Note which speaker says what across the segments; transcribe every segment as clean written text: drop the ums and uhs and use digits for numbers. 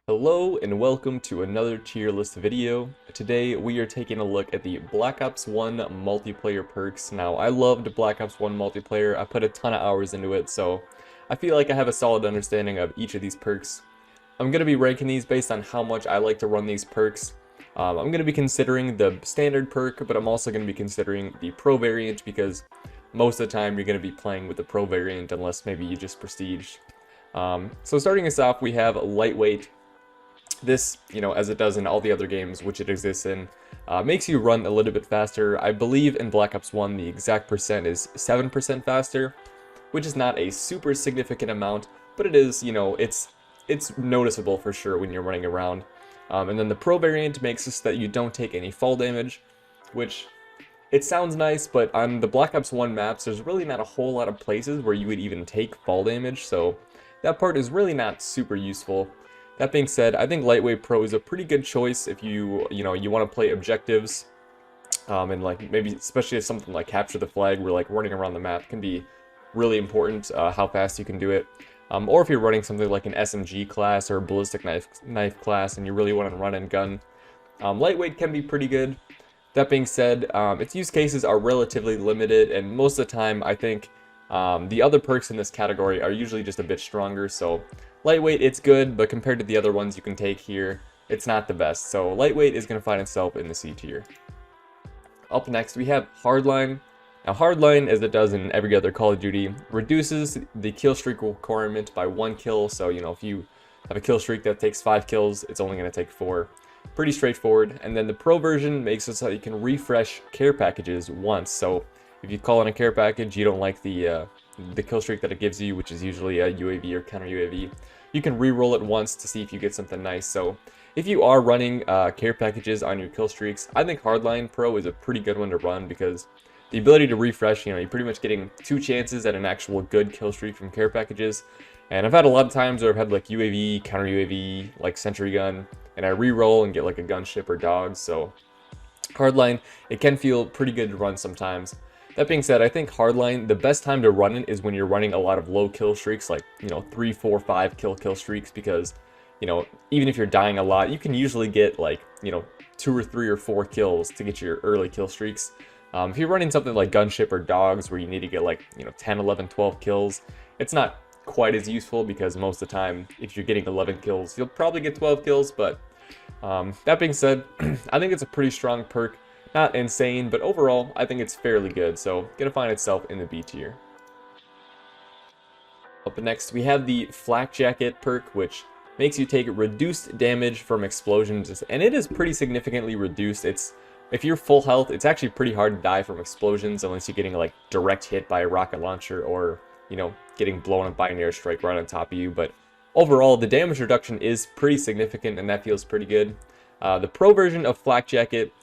Speaker 1: Hello and welcome to another tier list video. Today we are taking a look at the Black Ops 1 multiplayer perks. Now I loved Black Ops 1 multiplayer, I put a ton of hours into it, so I feel like I have a solid understanding of each of these perks. I'm going to be ranking these based on how much I like to run these perks. I'm going to be considering the standard perk, but I'm also going to be considering the pro variant because most of the time you're going to be playing with the pro variant unless maybe you just prestige. So starting us off, we have lightweight. This, as it does in all the other games which it exists in, makes you run a little bit faster. I believe in Black Ops 1 the exact percent is 7% faster, which is not a super significant amount, but it is, it's noticeable for sure when you're running around. And then the pro variant makes it so that you don't take any fall damage, which it sounds nice, but on the Black Ops 1 maps, there's really not a whole lot of places where you would even take fall damage, so that part is really not super useful. That being said, I think Lightweight Pro is a pretty good choice if you want to play objectives, and like maybe especially if something like Capture the Flag, where like running around the map can be really important, how fast you can do it. Or if you're running something like an SMG class or ballistic knife class and you really want to run and gun, Lightweight can be pretty good. That being said, its use cases are relatively limited, and most of the time I think the other perks in this category are usually just a bit stronger, so Lightweight, it's good, but compared to the other ones you can take here, it's not the best. So Lightweight is going to find itself in the C tier. Up next, we have Hardline. Now Hardline, as it does in every other Call of Duty, reduces the kill streak requirement by 1 kill. So, if you have a kill streak that takes 5 kills, it's only going to take 4. Pretty straightforward. And then the Pro version makes it so that you can refresh care packages once. So if you call in a care package, you don't like the kill streak that it gives you, which is usually a UAV or counter UAV, you can re-roll it once to see if you get something nice. So if you are running care packages on your kill streaks, I think Hardline Pro is a pretty good one to run because the ability to refresh, you're pretty much getting 2 chances at an actual good kill streak from care packages. And I've had a lot of times where I've had like UAV, counter UAV, like sentry gun, and I re-roll and get like a gunship or dogs. So Hardline, it can feel pretty good to run sometimes. That being said, I think Hardline, the best time to run it is when you're running a lot of low kill streaks, like, 3, 4, 5 kill streaks, because, even if you're dying a lot, you can usually get, like, 2 or 3 or 4 kills to get your early kill streaks. If you're running something like Gunship or Dogs, where you need to get, like, 10, 11, 12 kills, it's not quite as useful, because most of the time, if you're getting 11 kills, you'll probably get 12 kills, but that being said, I think it's a pretty strong perk. Not insane, but overall, I think it's fairly good, so gonna find itself in the B tier. Up next, we have the Flak Jacket perk, which makes you take reduced damage from explosions, and it is pretty significantly reduced. If you're full health, it's actually pretty hard to die from explosions unless you're getting like direct hit by a rocket launcher or, getting blown up by an airstrike right on top of you, but overall, the damage reduction is pretty significant, and that feels pretty good. The pro version of Flak Jacket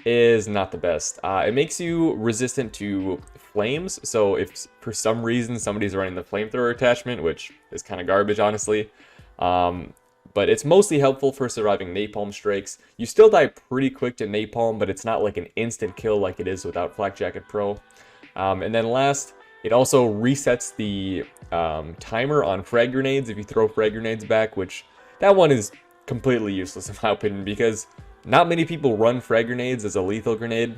Speaker 1: is not the best. It makes you resistant to flames, so if for some reason somebody's running the flamethrower attachment, which is kind of garbage honestly, but it's mostly helpful for surviving napalm strikes. You still die pretty quick to napalm, but it's not like an instant kill like it is without Flak Jacket Pro. And then last, it also resets the timer on frag grenades if you throw frag grenades back, which that one is completely useless in my opinion, because not many people run frag grenades as a lethal grenade,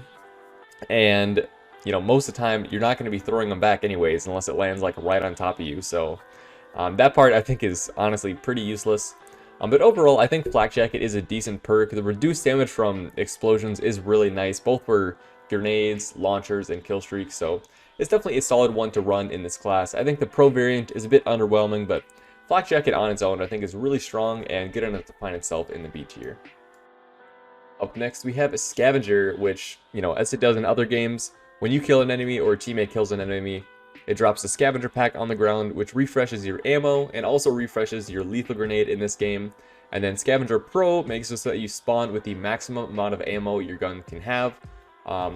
Speaker 1: and most of the time you're not going to be throwing them back anyways unless it lands like right on top of you. So that part I think is honestly pretty useless. But overall, I think Flak Jacket is a decent perk. The reduced damage from explosions is really nice, both for grenades, launchers, and kill streaks. So it's definitely a solid one to run in this class. I think the pro variant is a bit underwhelming, but Flak Jacket on its own I think is really strong and good enough to find itself in the B tier. Up next, we have a Scavenger, which, as it does in other games, when you kill an enemy or a teammate kills an enemy, it drops a Scavenger pack on the ground, which refreshes your ammo and also refreshes your lethal grenade in this game. And then Scavenger Pro makes it so that you spawn with the maximum amount of ammo your gun can have,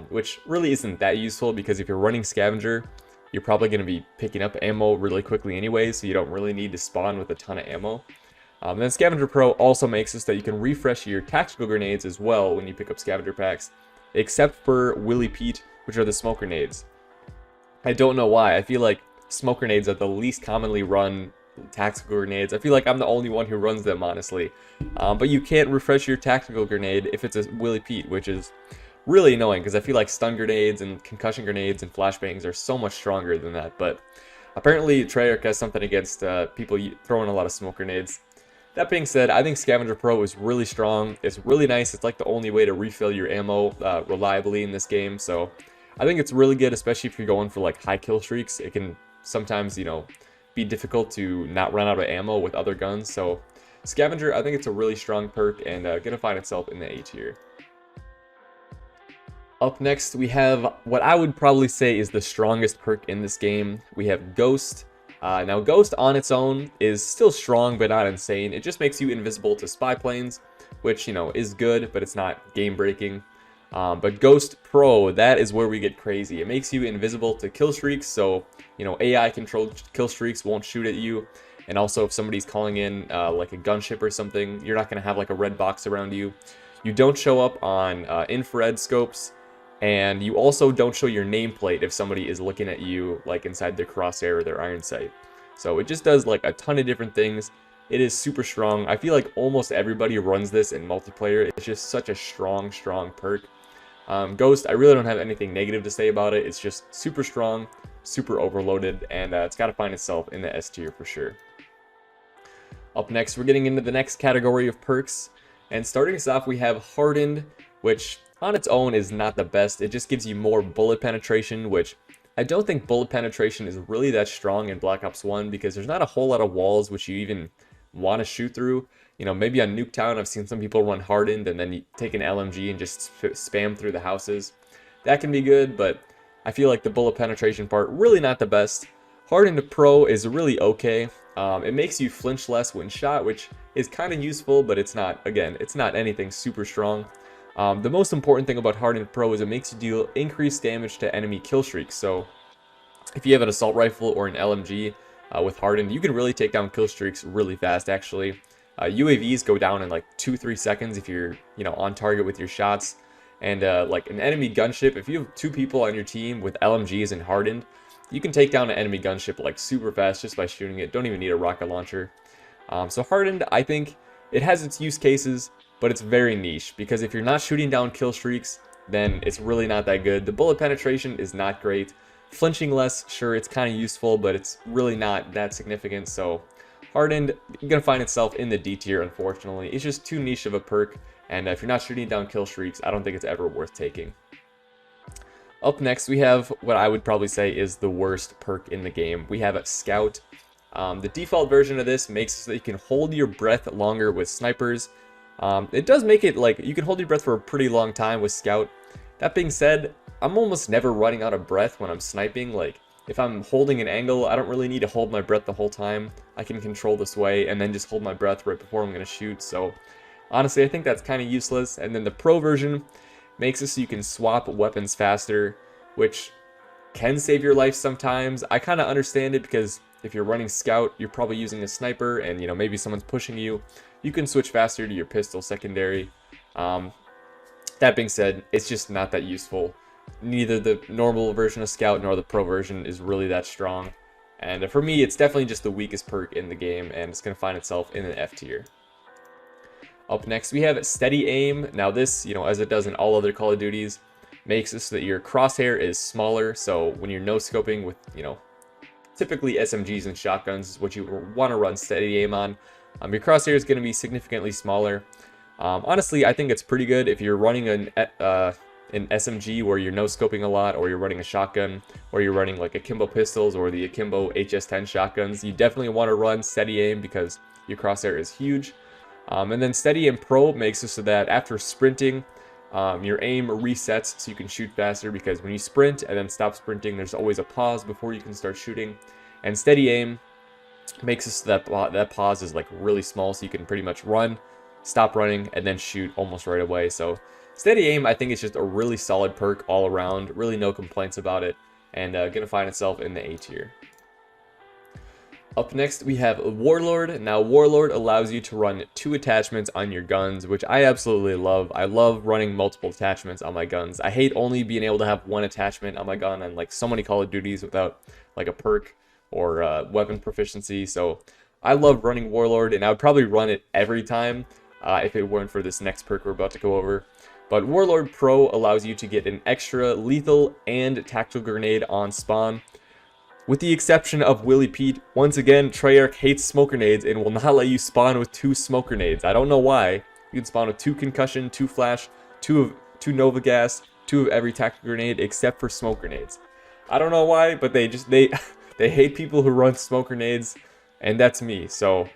Speaker 1: which really isn't that useful because if you're running Scavenger, you're probably going to be picking up ammo really quickly anyway, so you don't really need to spawn with a ton of ammo. Then Scavenger Pro also makes it so that you can refresh your tactical grenades as well when you pick up Scavenger packs, except for Willy Pete, which are the smoke grenades. I don't know why. I feel like smoke grenades are the least commonly run tactical grenades. I feel like I'm the only one who runs them, honestly. But you can't refresh your tactical grenade if it's a Willy Pete, which is really annoying because I feel like stun grenades and concussion grenades and flashbangs are so much stronger than that. But apparently Treyarch has something against people throwing a lot of smoke grenades. That being said, I think Scavenger Pro is really strong. It's really nice. It's like the only way to refill your ammo reliably in this game. So I think it's really good, especially if you're going for like high kill streaks. It can sometimes, you know, be difficult to not run out of ammo with other guns. So Scavenger, I think it's a really strong perk and gonna find itself in the A tier. Up next, we have what I would probably say is the strongest perk in this game. We have Ghost. Now, Ghost on its own is still strong, but not insane. It just makes you invisible to spy planes, which, you know, is good, but it's not game-breaking. But Ghost Pro, that is where we get crazy. It makes you invisible to kill streaks, so, you know, AI-controlled kill streaks won't shoot at you. And also, if somebody's calling in, like a gunship or something, you're not going to have, like, a red box around you. You don't show up on infrared scopes. And you also don't show your nameplate if somebody is looking at you like inside their crosshair or their iron sight. So it just does like a ton of different things. It is super strong. I feel like almost everybody runs this in multiplayer. It's just such a strong perk. Ghost, I really don't have anything negative to say about it. It's just super strong, super overloaded, and it's got to find itself in the S tier for sure. Up next, we're getting into the next category of perks. And starting us off, we have Hardened, which on its own is not the best. It just gives you more bullet penetration, which I don't think bullet penetration is really that strong in Black Ops 1 because there's not a whole lot of walls which you even want to shoot through. You know, maybe on Nuketown I've seen some people run Hardened and then you take an LMG and just spam through the houses. That can be good, but I feel like the bullet penetration part really not the best. Hardened Pro is really okay. It makes you flinch less when shot, which is kind of useful, but it's not, again, it's not anything super strong. The most important thing about Hardened Pro is it makes you deal increased damage to enemy kill streaks. So if you have an assault rifle or an LMG with Hardened, you can really take down kill streaks really fast, actually. UAVs go down in like 2-3 seconds if you're, you know, on target with your shots. And like an enemy gunship, if you have 2 people on your team with LMGs and Hardened, you can take down an enemy gunship like super fast just by shooting it. Don't even need a rocket launcher. So Hardened, I think it has its use cases, but it's very niche because if you're not shooting down kill streaks, then it's really not that good. The bullet penetration is not great. Flinching less, sure, it's kind of useful, but it's really not that significant. So Hardened is going to find itself in the D tier, unfortunately. It's just too niche of a perk, and if you're not shooting down kill streaks, I don't think it's ever worth taking. Up next, we have what I would probably say is the worst perk in the game. We have Scout. The default version of this makes it so that you can hold your breath longer with snipers. It does make it like you can hold your breath for a pretty long time with Scout. That being said, I'm almost never running out of breath when I'm sniping. Like if I'm holding an angle, I don't really need to hold my breath the whole time. I can control the sway and then just hold my breath right before I'm going to shoot. So honestly, I think that's kind of useless. And then the pro version makes it so you can swap weapons faster, which can save your life sometimes. I kind of understand it because if you're running Scout, you're probably using a sniper and, you know, maybe someone's pushing you. You can switch faster to your pistol secondary. That being said, it's just not that useful. Neither the normal version of Scout nor the pro version is really that strong. And for me, it's definitely just the weakest perk in the game, and it's going to find itself in an F tier. Up next, we have Steady Aim. Now this, you know, as it does in all other Call of Duties, makes it so that your crosshair is smaller. So when you're no-scoping with, you know, typically SMGs and shotguns is what you want to run Steady Aim on. Your crosshair is going to be significantly smaller. Honestly, I think it's pretty good if you're running an SMG where you're no-scoping a lot, or you're running a shotgun, or you're running like Akimbo pistols or the Akimbo HS-10 shotguns. You definitely want to run Steady Aim because your crosshair is huge. And then Steady Aim Pro makes it so that after sprinting, your aim resets so you can shoot faster, because when you sprint and then stop sprinting, there's always a pause before you can start shooting. And Steady Aim makes it so that that pause is like really small, so you can pretty much run, stop running, and then shoot almost right away. So Steady Aim, I think, is just a really solid perk all around. Really no complaints about it, and gonna find itself in the A tier. Up next, we have Warlord. Now, Warlord allows you to run 2 attachments on your guns, which I absolutely love. I love running multiple attachments on my guns. I hate only being able to have 1 attachment on my gun on like so many Call of Duties without like a perk or weapon proficiency. So I love running Warlord, and I would probably run it every time if it weren't for this next perk we're about to go over. But Warlord Pro allows you to get an extra lethal and tactical grenade on spawn. With the exception of Willie Pete, once again, Treyarch hates smoke grenades and will not let you spawn with 2 smoke grenades. I don't know why. You can spawn with 2 concussion, 2 flash, 2 Nova gas, 2 of every tactical grenade except for smoke grenades. I don't know why, but they they hate people who run smoke grenades, and that's me, so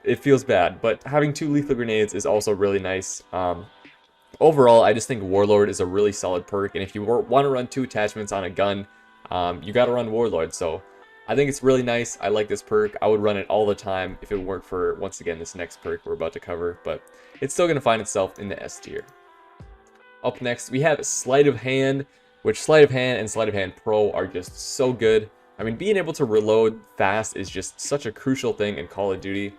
Speaker 1: it feels bad. But having 2 lethal grenades is also really nice. Overall, I just think Warlord is a really solid perk, and if you want to run 2 attachments on a gun, you gotta run Warlord, so I think it's really nice. I like this perk. I would run it all the time if it weren't for, once again, this next perk we're about to cover, but it's still gonna find itself in the S tier. Up next, we have Sleight of Hand, which Sleight of Hand and Sleight of Hand Pro are just so good. I mean, being able to reload fast is just such a crucial thing in Call of Duty,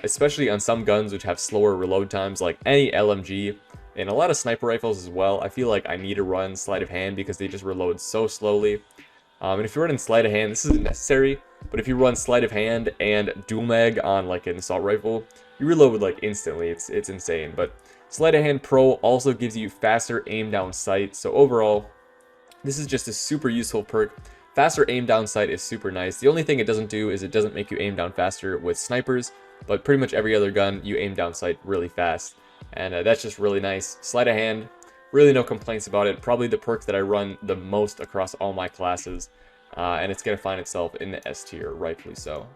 Speaker 1: especially on some guns which have slower reload times, like any LMG. And a lot of sniper rifles as well. I feel like I need to run Sleight of Hand because they just reload so slowly. And if you're running Sleight of Hand, this isn't necessary, but if you run Sleight of Hand and dual mag on like an assault rifle, you reload like instantly. It's insane. But Sleight of Hand Pro also gives you faster aim down sight. So overall, this is just a super useful perk. Faster aim down sight is super nice. The only thing it doesn't do is it doesn't make you aim down faster with snipers, but pretty much every other gun you aim down sight really fast. And that's just really nice. Sleight of Hand, really no complaints about it. Probably the perk that I run the most across all my classes. And it's going to find itself in the S tier, rightfully so.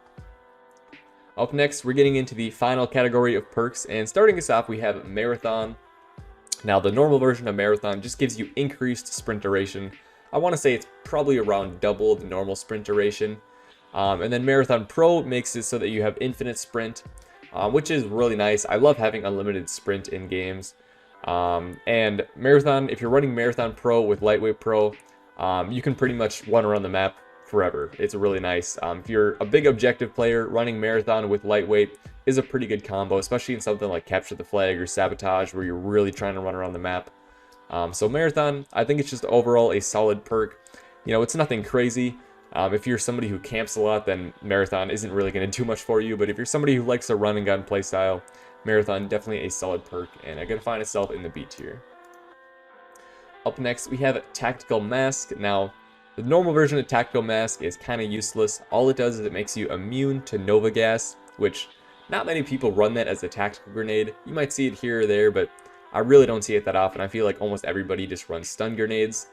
Speaker 1: Up next, we're getting into the final category of perks. And starting us off, we have Marathon. Now, the normal version of Marathon just gives you increased sprint duration. I want to say it's probably around double the normal sprint duration. And then Marathon Pro makes it so that you have infinite sprint. Which is really nice. I love having unlimited sprint in games. And Marathon, if you're running Marathon Pro with Lightweight Pro, you can pretty much run around the map forever. It's really nice. If you're a big objective player, running Marathon with Lightweight is a pretty good combo, especially in something like Capture the Flag or Sabotage, where you're really trying to run around the map. So Marathon, I think it's just overall a solid perk. You know, it's nothing crazy. If you're somebody who camps a lot, then Marathon isn't really going to do much for you. But if you're somebody who likes a run and gun playstyle, Marathon definitely a solid perk, and it's going to find itself in the B tier. Up next, we have Tactical Mask. Now, the normal version of Tactical Mask is kind of useless. All it does is it makes you immune to Nova Gas, which not many people run that as a tactical grenade. You might see it here or there, but I really don't see it that often. I feel like almost everybody just runs stun grenades.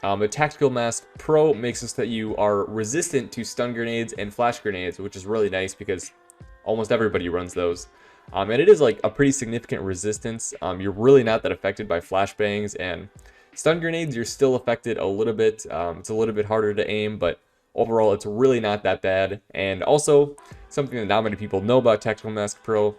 Speaker 1: The Tactical Mask Pro makes it so that you are resistant to stun grenades and flash grenades, which is really nice because almost everybody runs those. And it is like a pretty significant resistance. You're really not that affected by flashbangs, and stun grenades you're still affected a little bit. It's a little bit harder to aim, but overall it's really not that bad. And also, something that not many people know about Tactical Mask Pro,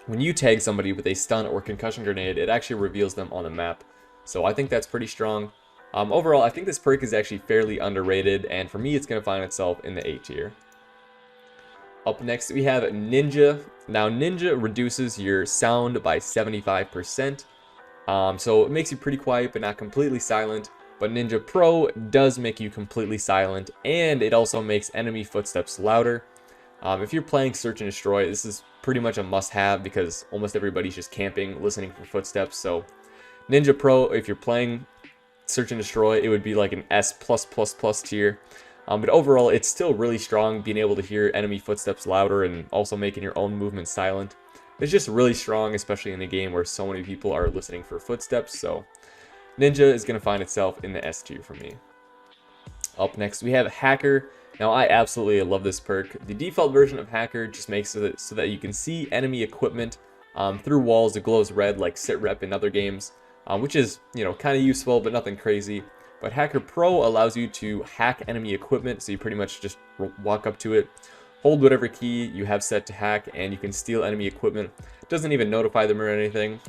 Speaker 1: when you tag somebody with a stun or concussion grenade, it actually reveals them on the map. So I think that's pretty strong. Overall, I think this perk is actually fairly underrated, and for me, it's going to find itself in the A tier. Up next, we have Ninja. Now, Ninja reduces your sound by 75%, so it makes you pretty quiet, but not completely silent. But Ninja Pro does make you completely silent, and it also makes enemy footsteps louder. If you're playing Search and Destroy, this is pretty much a must-have because almost everybody's just camping, listening for footsteps. So, Ninja Pro, if you're playing Search and Destroy, it would be like an S+++ tier. But overall, it's still really strong, being able to hear enemy footsteps louder and also making your own movement silent. It's just really strong, especially in a game where so many people are listening for footsteps. So Ninja is going to find itself in the S tier for me. Up next, we have Hacker. Now, I absolutely love this perk. The default version of Hacker just makes it so that you can see enemy equipment through walls that glows red like Sit Rep in other games. Which is, you know, kind of useful, but nothing crazy. But Hacker Pro allows you to hack enemy equipment, so you pretty much just walk up to it, hold whatever key you have set to hack, and you can steal enemy equipment. It doesn't even notify them or anything.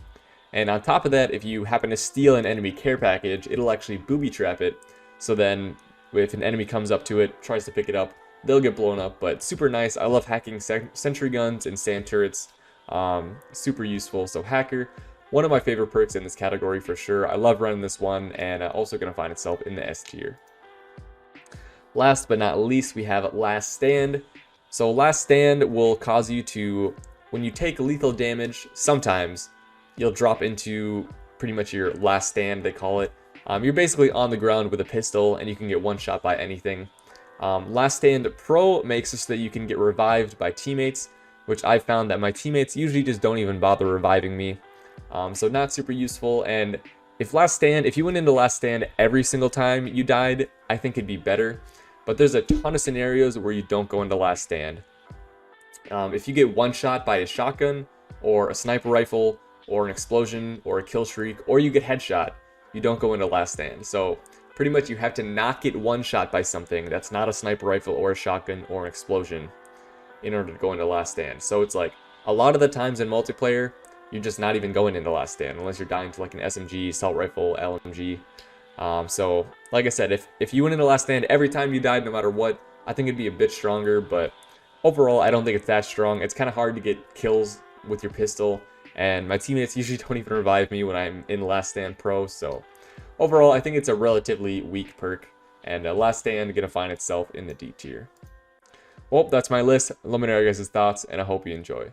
Speaker 1: And on top of that, if you happen to steal an enemy care package, it'll actually booby trap it. So then, if an enemy comes up to it, tries to pick it up, they'll get blown up. But super nice. I love hacking sentry guns and sand turrets. Super useful. So Hacker, one of my favorite perks in this category for sure. I love running this one, and also going to find itself in the S tier. Last but not least, we have Last Stand. So Last Stand will cause you to, when you take lethal damage, sometimes you'll drop into pretty much your last stand, they call it. You're basically on the ground with a pistol and you can get one shot by anything. Last Stand Pro makes it so that you can get revived by teammates, which I found that my teammates usually just don't even bother reviving me. So not super useful. And if you went into Last Stand every single time you died, I think it'd be better. But there's a ton of scenarios where you don't go into Last Stand. If you get one shot by a shotgun, or a sniper rifle, or an explosion, or a kill streak, or you get headshot, you don't go into Last Stand. So pretty much you have to not get one shot by something that's not a sniper rifle, or a shotgun, or an explosion in order to go into Last Stand. So it's like, a lot of the times in multiplayer, you're just not even going into Last Stand, unless you're dying to like an SMG, assault rifle, LMG. So, like I said, if you went into Last Stand every time you died, no matter what, I think it'd be a bit stronger, but overall, I don't think it's that strong. It's kind of hard to get kills with your pistol, and my teammates usually don't even revive me when I'm in Last Stand Pro, so overall, I think it's a relatively weak perk, and Last Stand gonna find itself in the D tier. Well, that's my list. Let me know your guys' thoughts, and I hope you enjoy.